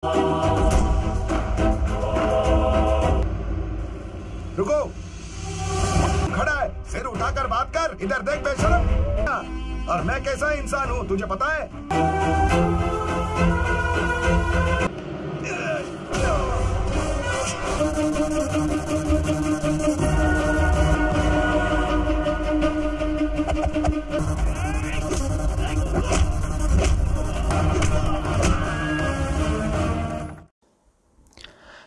रुको, खड़ा है, सिर उठाकर बात कर, इधर देख बेशरम। और मैं कैसा इंसान हूँ तुझे पता है?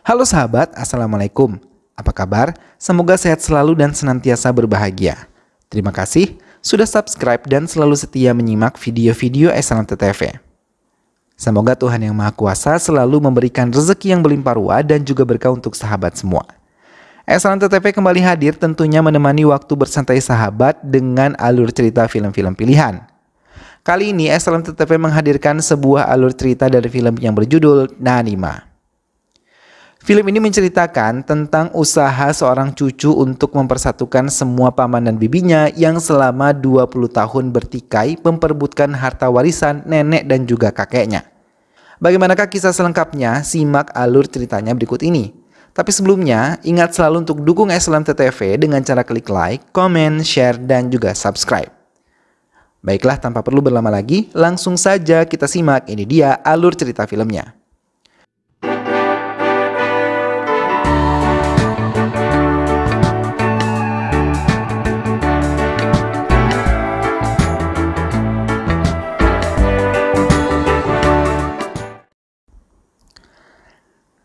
Halo sahabat, Assalamualaikum. Apa kabar? Semoga sehat selalu dan senantiasa berbahagia. Terima kasih sudah subscribe dan selalu setia menyimak video-video Esalante TV. Semoga Tuhan Yang Maha Kuasa selalu memberikan rezeki yang berlimpah ruah dan juga berkah untuk sahabat semua. Esalante TV kembali hadir tentunya menemani waktu bersantai sahabat dengan alur cerita film-film pilihan. Kali ini Esalante TV menghadirkan sebuah alur cerita dari film yang berjudul Nanima. Film ini menceritakan tentang usaha seorang cucu untuk mempersatukan semua paman dan bibinya yang selama 20 tahun bertikai memperebutkan harta warisan nenek dan juga kakeknya. Bagaimanakah kisah selengkapnya? Simak alur ceritanya berikut ini. Tapi sebelumnya, ingat selalu untuk dukung Esalante TV dengan cara klik like, komen, share, dan juga subscribe. Baiklah, tanpa perlu berlama lagi, langsung saja kita simak. Ini dia alur cerita filmnya.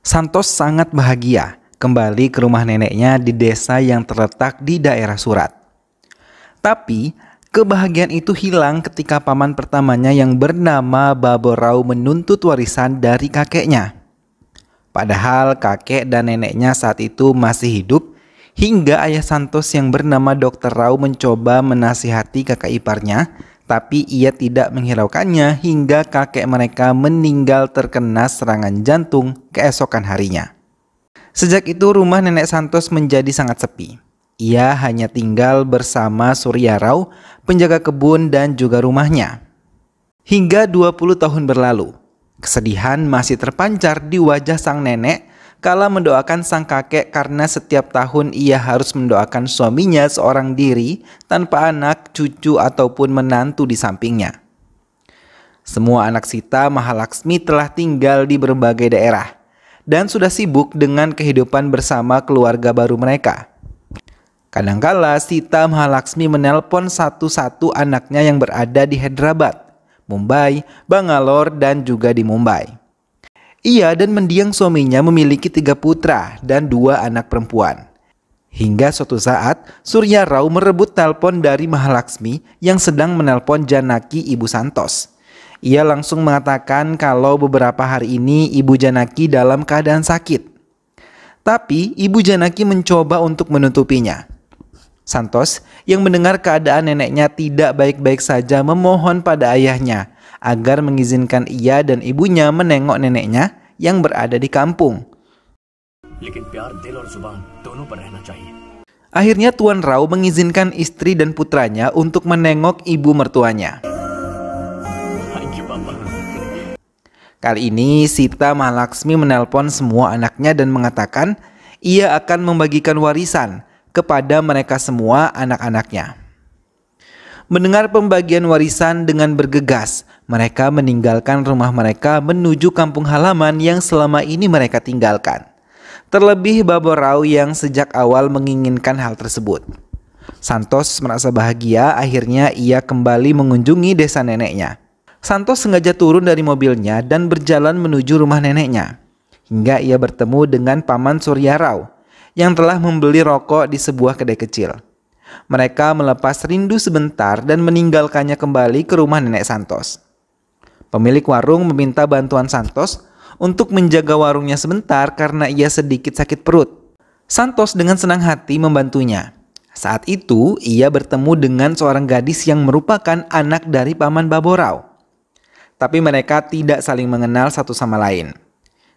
Santos sangat bahagia kembali ke rumah neneknya di desa yang terletak di daerah Surat. Tapi kebahagiaan itu hilang ketika paman pertamanya yang bernama Baborau menuntut warisan dari kakeknya. Padahal kakek dan neneknya saat itu masih hidup hingga ayah Santos yang bernama Dr. Rau mencoba menasihati kakak iparnya, tapi ia tidak menghiraukannya hingga kakek mereka meninggal terkena serangan jantung keesokan harinya. Sejak itu rumah nenek Santos menjadi sangat sepi. Ia hanya tinggal bersama Surya Rau, penjaga kebun dan juga rumahnya. Hingga 20 tahun berlalu, kesedihan masih terpancar di wajah sang nenek kala mendoakan sang kakek karena setiap tahun ia harus mendoakan suaminya seorang diri tanpa anak, cucu ataupun menantu di sampingnya. Semua anak Sita Mahalaksmi telah tinggal di berbagai daerah dan sudah sibuk dengan kehidupan bersama keluarga baru mereka. Kadangkala Sita Mahalaksmi menelpon satu-satu anaknya yang berada di Hyderabad, Mumbai, Bangalore, dan juga di Mumbai. Ia dan mendiang suaminya memiliki 3 putra dan 2 anak perempuan. Hingga suatu saat, Surya Rau merebut telepon dari Mahalaksmi yang sedang menelpon Janaki ibu Santos. Ia langsung mengatakan kalau beberapa hari ini ibu Janaki dalam keadaan sakit. Tapi ibu Janaki mencoba untuk menutupinya. Santos yang mendengar keadaan neneknya tidak baik-baik saja memohon pada ayahnya agar mengizinkan ia dan ibunya menengok neneknya yang berada di kampung. Akhirnya Tuan Rau mengizinkan istri dan putranya untuk menengok ibu mertuanya. Kali ini Sita Mahalaksmi menelpon semua anaknya dan mengatakan ia akan membagikan warisan kepada mereka semua anak-anaknya. Mendengar pembagian warisan dengan bergegas, mereka meninggalkan rumah mereka menuju kampung halaman yang selama ini mereka tinggalkan. Terlebih Baborau yang sejak awal menginginkan hal tersebut. Santos merasa bahagia, akhirnya ia kembali mengunjungi desa neneknya. Santos sengaja turun dari mobilnya dan berjalan menuju rumah neneknya. Hingga ia bertemu dengan paman Surya Rau yang telah membeli rokok di sebuah kedai kecil. Mereka melepas rindu sebentar dan meninggalkannya kembali ke rumah nenek Santos. Pemilik warung meminta bantuan Santos untuk menjaga warungnya sebentar karena ia sedikit sakit perut. Santos dengan senang hati membantunya. Saat itu ia bertemu dengan seorang gadis yang merupakan anak dari paman Baborau. Tapi mereka tidak saling mengenal satu sama lain.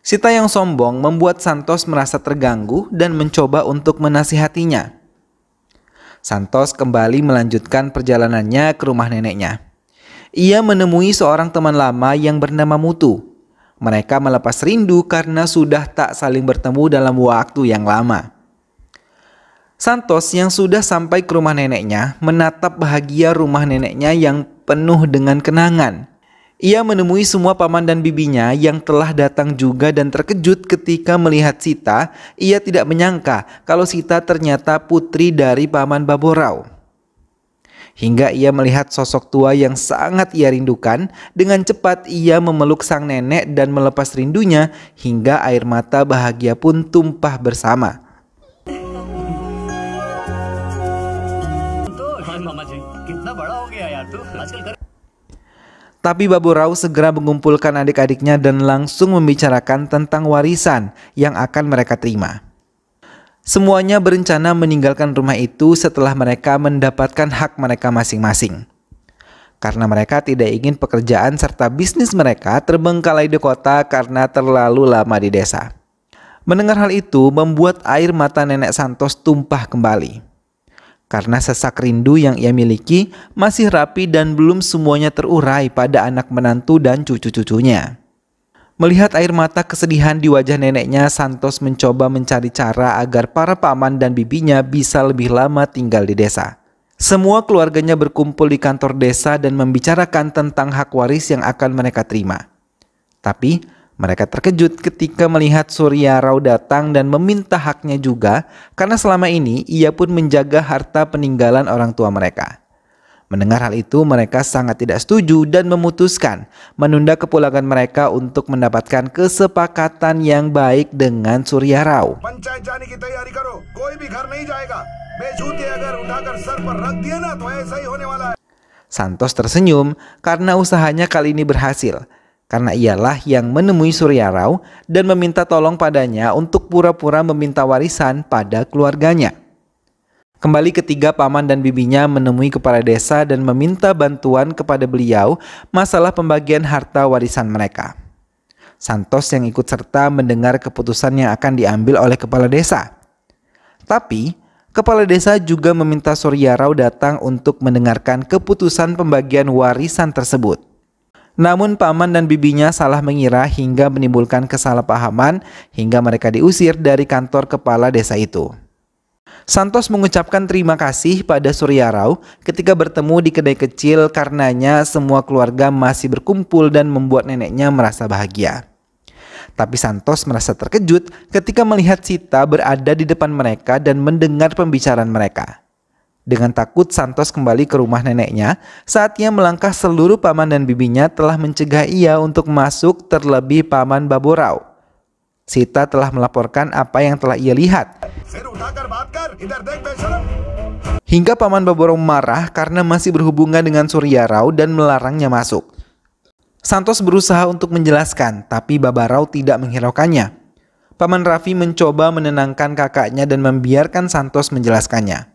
Sita yang sombong membuat Santos merasa terganggu dan mencoba untuk menasihatinya. Santos kembali melanjutkan perjalanannya ke rumah neneknya. Ia menemui seorang teman lama yang bernama Mutu. Mereka melepas rindu karena sudah tak saling bertemu dalam waktu yang lama. Santos yang sudah sampai ke rumah neneknya menatap bahagia rumah neneknya yang penuh dengan kenangan. Ia menemui semua paman dan bibinya yang telah datang juga dan terkejut ketika melihat Sita. Ia tidak menyangka kalau Sita ternyata putri dari paman Baborau. Hingga ia melihat sosok tua yang sangat ia rindukan, dengan cepat ia memeluk sang nenek dan melepas rindunya hingga air mata bahagia pun tumpah bersama. Tapi Baborau segera mengumpulkan adik-adiknya dan langsung membicarakan tentang warisan yang akan mereka terima. Semuanya berencana meninggalkan rumah itu setelah mereka mendapatkan hak mereka masing-masing. Karena mereka tidak ingin pekerjaan serta bisnis mereka terbengkalai di kota karena terlalu lama di desa. Mendengar hal itu membuat air mata nenek Santos tumpah kembali. Karena sesak rindu yang ia miliki masih rapi dan belum semuanya terurai pada anak menantu dan cucu-cucunya. Melihat air mata kesedihan di wajah neneknya, Santos mencoba mencari cara agar para paman dan bibinya bisa lebih lama tinggal di desa. Semua keluarganya berkumpul di kantor desa dan membicarakan tentang hak waris yang akan mereka terima. Tapi mereka terkejut ketika melihat Surya Rao datang dan meminta haknya juga, karena selama ini ia pun menjaga harta peninggalan orang tua mereka. Mendengar hal itu, mereka sangat tidak setuju dan memutuskan menunda kepulangan mereka untuk mendapatkan kesepakatan yang baik dengan Surya Rao. Santos tersenyum karena usahanya kali ini berhasil. Karena ialah yang menemui Surya Rao dan meminta tolong padanya untuk pura-pura meminta warisan pada keluarganya. Kembali ketiga paman dan bibinya menemui kepala desa dan meminta bantuan kepada beliau masalah pembagian harta warisan mereka. Santos yang ikut serta mendengar keputusan yang akan diambil oleh kepala desa. Tapi kepala desa juga meminta Surya Rao datang untuk mendengarkan keputusan pembagian warisan tersebut. Namun paman dan bibinya salah mengira hingga menimbulkan kesalahpahaman hingga mereka diusir dari kantor kepala desa itu. Santos mengucapkan terima kasih pada Surya Rao ketika bertemu di kedai kecil, karenanya semua keluarga masih berkumpul dan membuat neneknya merasa bahagia. Tapi Santos merasa terkejut ketika melihat Sita berada di depan mereka dan mendengar pembicaraan mereka. Dengan takut Santos kembali ke rumah neneknya. Saat ia melangkah, seluruh paman dan bibinya telah mencegah ia untuk masuk, terlebih paman Baborau. Sita telah melaporkan apa yang telah ia lihat. Hingga paman Baborau marah karena masih berhubungan dengan Surya Rao dan melarangnya masuk. Santos berusaha untuk menjelaskan, tapi Baborau tidak menghiraukannya. Paman Raffi mencoba menenangkan kakaknya dan membiarkan Santos menjelaskannya.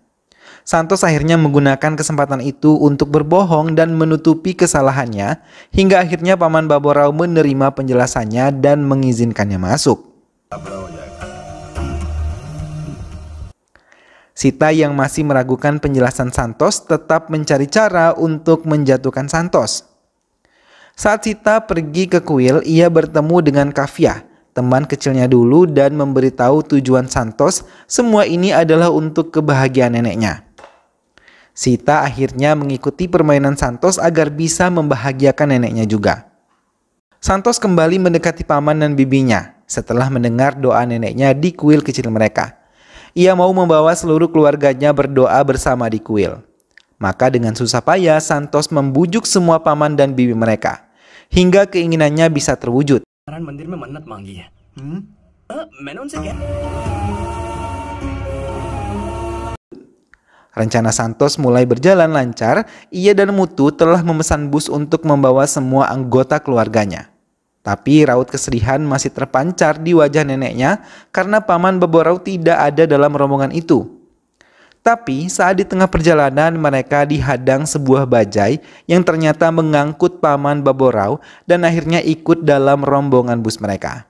Santos akhirnya menggunakan kesempatan itu untuk berbohong dan menutupi kesalahannya, hingga akhirnya paman Baborau menerima penjelasannya dan mengizinkannya masuk. Sita yang masih meragukan penjelasan Santos tetap mencari cara untuk menjatuhkan Santos. Saat Sita pergi ke kuil, ia bertemu dengan Kafia, teman kecilnya dulu, dan memberitahu tujuan Santos. Semua ini adalah untuk kebahagiaan neneknya. Sita akhirnya mengikuti permainan Santos agar bisa membahagiakan neneknya juga. Santos kembali mendekati paman dan bibinya setelah mendengar doa neneknya di kuil kecil mereka. Ia mau membawa seluruh keluarganya berdoa bersama di kuil. Maka dengan susah payah Santos membujuk semua paman dan bibi mereka, hingga keinginannya bisa terwujud. Rencana Santos mulai berjalan lancar. Ia dan Mutu telah memesan bus untuk membawa semua anggota keluarganya. Tapi raut kesedihan masih terpancar di wajah neneknya karena paman Baborau tidak ada dalam rombongan itu. Tapi saat di tengah perjalanan mereka dihadang sebuah bajai yang ternyata mengangkut paman Baborau dan akhirnya ikut dalam rombongan bus mereka.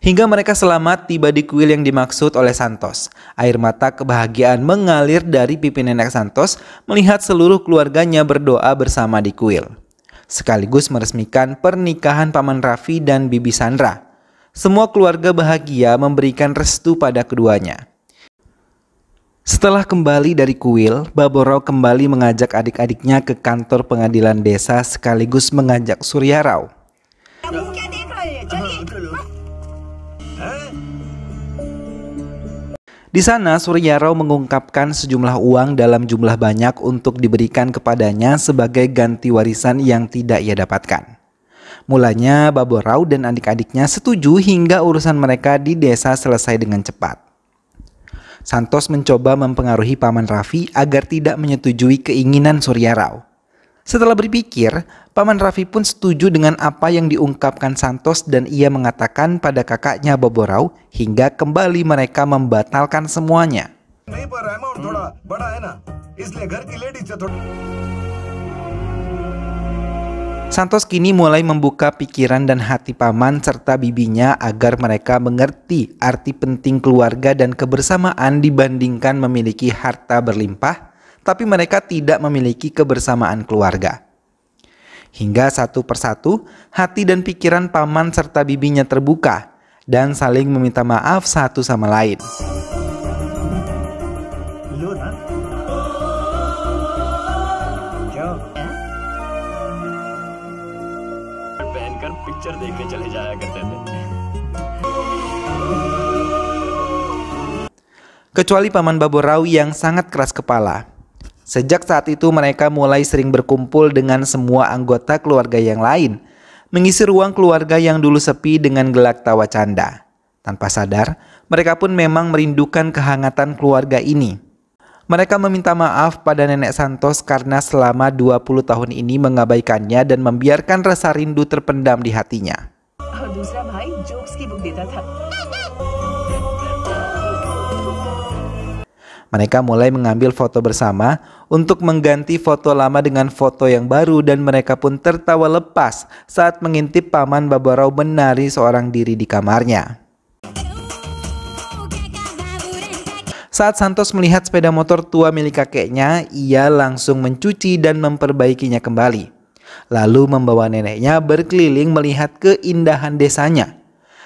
Hingga mereka selamat tiba di kuil yang dimaksud oleh Santos. Air mata kebahagiaan mengalir dari pipi nenek Santos melihat seluruh keluarganya berdoa bersama di kuil. sekaligus meresmikan pernikahan Paman Raffi dan Bibi Sandra. Semua keluarga bahagia memberikan restu pada keduanya. Setelah kembali dari kuil, Baborau kembali mengajak adik-adiknya ke kantor pengadilan desa sekaligus mengajak Surya Rao. Di sana Surya Rao mengungkapkan sejumlah uang dalam jumlah banyak untuk diberikan kepadanya sebagai ganti warisan yang tidak ia dapatkan. Mulanya Baborau dan adik-adiknya setuju hingga urusan mereka di desa selesai dengan cepat. Santos mencoba mempengaruhi Paman Raffi agar tidak menyetujui keinginan Surya Rao. Setelah berpikir, Paman Raffi pun setuju dengan apa yang diungkapkan Santos dan ia mengatakan pada kakaknya Baborau hingga kembali mereka membatalkan semuanya. Santos kini mulai membuka pikiran dan hati paman serta bibinya agar mereka mengerti arti penting keluarga dan kebersamaan dibandingkan memiliki harta berlimpah, tapi mereka tidak memiliki kebersamaan keluarga. Hingga satu persatu, hati dan pikiran paman serta bibinya terbuka dan saling meminta maaf satu sama lain. Kecuali Paman Baborau yang sangat keras kepala. Sejak saat itu mereka mulai sering berkumpul dengan semua anggota keluarga yang lain, mengisi ruang keluarga yang dulu sepi dengan gelak tawa canda. Tanpa sadar, mereka pun memang merindukan kehangatan keluarga ini. Mereka meminta maaf pada Nenek Santos karena selama 20 tahun ini mengabaikannya dan membiarkan rasa rindu terpendam di hatinya. Mereka mulai mengambil foto bersama untuk mengganti foto lama dengan foto yang baru dan mereka pun tertawa lepas saat mengintip Paman Baborau menari seorang diri di kamarnya. Saat Santos melihat sepeda motor tua milik kakeknya, ia langsung mencuci dan memperbaikinya kembali. Lalu membawa neneknya berkeliling melihat keindahan desanya,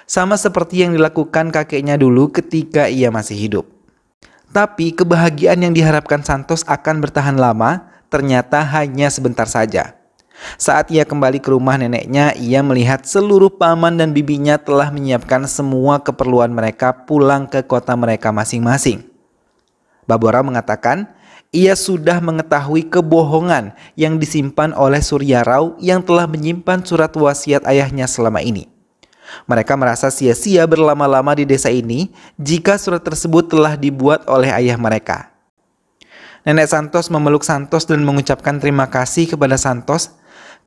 sama seperti yang dilakukan kakeknya dulu ketika ia masih hidup. Tapi kebahagiaan yang diharapkan Santos akan bertahan lama ternyata hanya sebentar saja. Saat ia kembali ke rumah neneknya, ia melihat seluruh paman dan bibinya telah menyiapkan semua keperluan mereka pulang ke kota mereka masing-masing. Baborau mengatakan ia sudah mengetahui kebohongan yang disimpan oleh Surya Rao yang telah menyimpan surat wasiat ayahnya selama ini. Mereka merasa sia-sia berlama-lama di desa ini jika surat tersebut telah dibuat oleh ayah mereka. Nenek Santos memeluk Santos dan mengucapkan terima kasih kepada Santos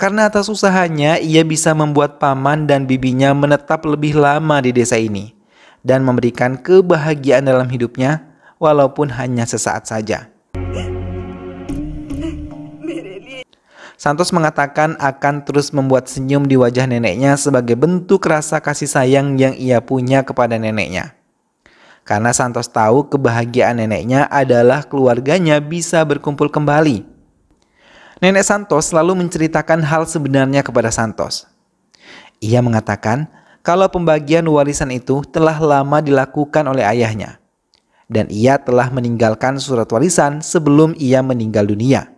karena atas usahanya ia bisa membuat paman dan bibinya menetap lebih lama di desa ini dan memberikan kebahagiaan dalam hidupnya walaupun hanya sesaat saja. Santos mengatakan akan terus membuat senyum di wajah neneknya sebagai bentuk rasa kasih sayang yang ia punya kepada neneknya. Karena Santos tahu kebahagiaan neneknya adalah keluarganya bisa berkumpul kembali. Nenek Santos selalu menceritakan hal sebenarnya kepada Santos. Ia mengatakan kalau pembagian warisan itu telah lama dilakukan oleh ayahnya. Dan ia telah meninggalkan surat warisan sebelum ia meninggal dunia.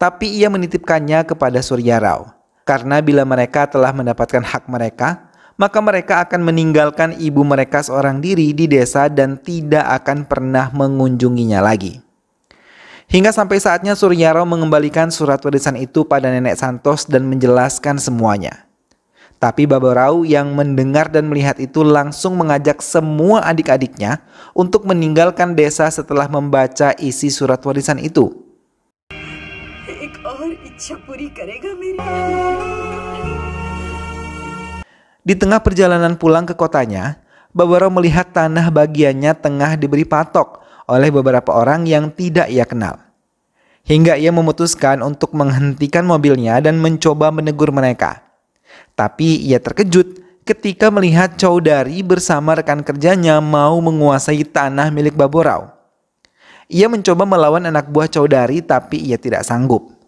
Tapi ia menitipkannya kepada Surya Rao, karena bila mereka telah mendapatkan hak mereka, maka mereka akan meninggalkan ibu mereka seorang diri di desa dan tidak akan pernah mengunjunginya lagi. Hingga sampai saatnya Surya Rao mengembalikan surat warisan itu pada Nenek Santos dan menjelaskan semuanya. Tapi Baborau yang mendengar dan melihat itu langsung mengajak semua adik-adiknya untuk meninggalkan desa setelah membaca isi surat warisan itu. Di tengah perjalanan pulang ke kotanya, Baborau melihat tanah bagiannya tengah diberi patok oleh beberapa orang yang tidak ia kenal. Hingga ia memutuskan untuk menghentikan mobilnya dan mencoba menegur mereka. Tapi ia terkejut ketika melihat Chaudhary bersama rekan kerjanya mau menguasai tanah milik Baborau. Ia mencoba melawan anak buah Chaudhary tapi ia tidak sanggup.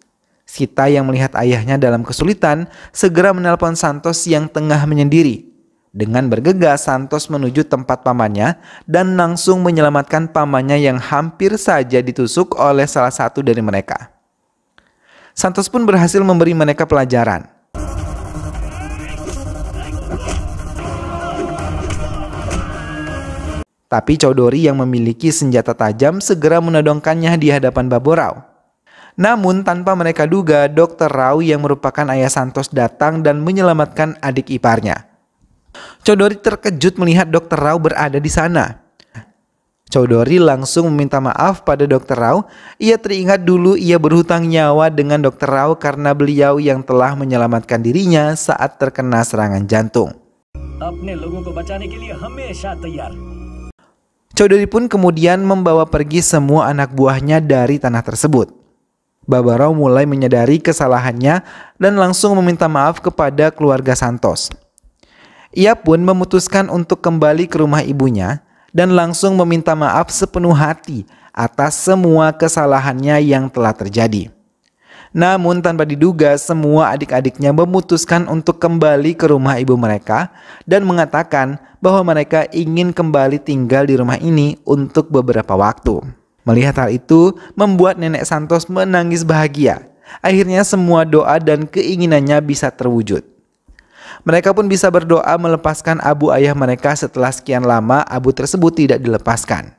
Sita yang melihat ayahnya dalam kesulitan segera menelpon Santos yang tengah menyendiri. Dengan bergegas, Santos menuju tempat pamannya dan langsung menyelamatkan pamannya yang hampir saja ditusuk oleh salah satu dari mereka. Santos pun berhasil memberi mereka pelajaran. Tapi Chowdhury yang memiliki senjata tajam segera menodongkannya di hadapan Babu Rao. Namun tanpa mereka duga, Dr. Rao yang merupakan ayah Santos datang dan menyelamatkan adik iparnya. Chowdhury terkejut melihat Dr. Rao berada di sana. Chowdhury langsung meminta maaf pada Dr. Rao. Ia teringat dulu ia berhutang nyawa dengan Dr. Rao karena beliau yang telah menyelamatkan dirinya saat terkena serangan jantung. Chowdhury pun kemudian membawa pergi semua anak buahnya dari tanah tersebut. Babu Rao mulai menyadari kesalahannya dan langsung meminta maaf kepada keluarga Santos. Ia pun memutuskan untuk kembali ke rumah ibunya dan langsung meminta maaf sepenuh hati atas semua kesalahannya yang telah terjadi. Namun tanpa diduga, semua adik-adiknya memutuskan untuk kembali ke rumah ibu mereka dan mengatakan bahwa mereka ingin kembali tinggal di rumah ini untuk beberapa waktu. Melihat hal itu membuat nenek Santos menangis bahagia. Akhirnya semua doa dan keinginannya bisa terwujud. Mereka pun bisa berdoa melepaskan abu ayah mereka setelah sekian lama abu tersebut tidak dilepaskan.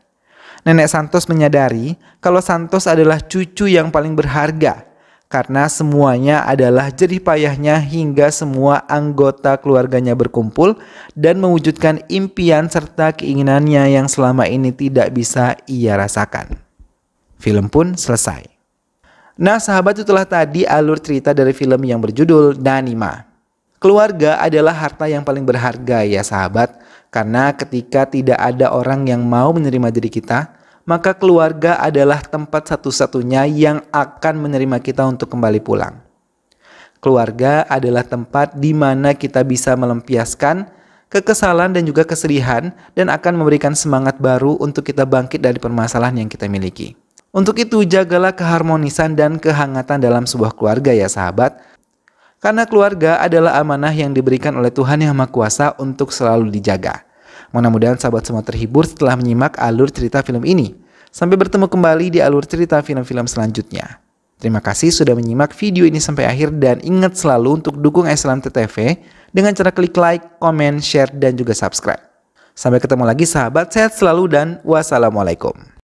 Nenek Santos menyadari kalau Santos adalah cucu yang paling berharga karena semuanya adalah jerih payahnya hingga semua anggota keluarganya berkumpul dan mewujudkan impian serta keinginannya yang selama ini tidak bisa ia rasakan. Film pun selesai. Nah sahabat, itulah tadi alur cerita dari film yang berjudul Danima. Keluarga adalah harta yang paling berharga ya sahabat, karena ketika tidak ada orang yang mau menerima diri kita, maka keluarga adalah tempat satu-satunya yang akan menerima kita untuk kembali pulang. Keluarga adalah tempat di mana kita bisa melampiaskan kekesalan dan juga kesedihan dan akan memberikan semangat baru untuk kita bangkit dari permasalahan yang kita miliki. Untuk itu jagalah keharmonisan dan kehangatan dalam sebuah keluarga ya sahabat. Karena keluarga adalah amanah yang diberikan oleh Tuhan Yang Maha Kuasa untuk selalu dijaga. Mudah-mudahan sahabat semua terhibur setelah menyimak alur cerita film ini. Sampai bertemu kembali di alur cerita film-film selanjutnya. Terima kasih sudah menyimak video ini sampai akhir dan ingat selalu untuk dukung Islam TTV dengan cara klik like, komen, share, dan juga subscribe. Sampai ketemu lagi sahabat, sehat selalu dan wassalamualaikum.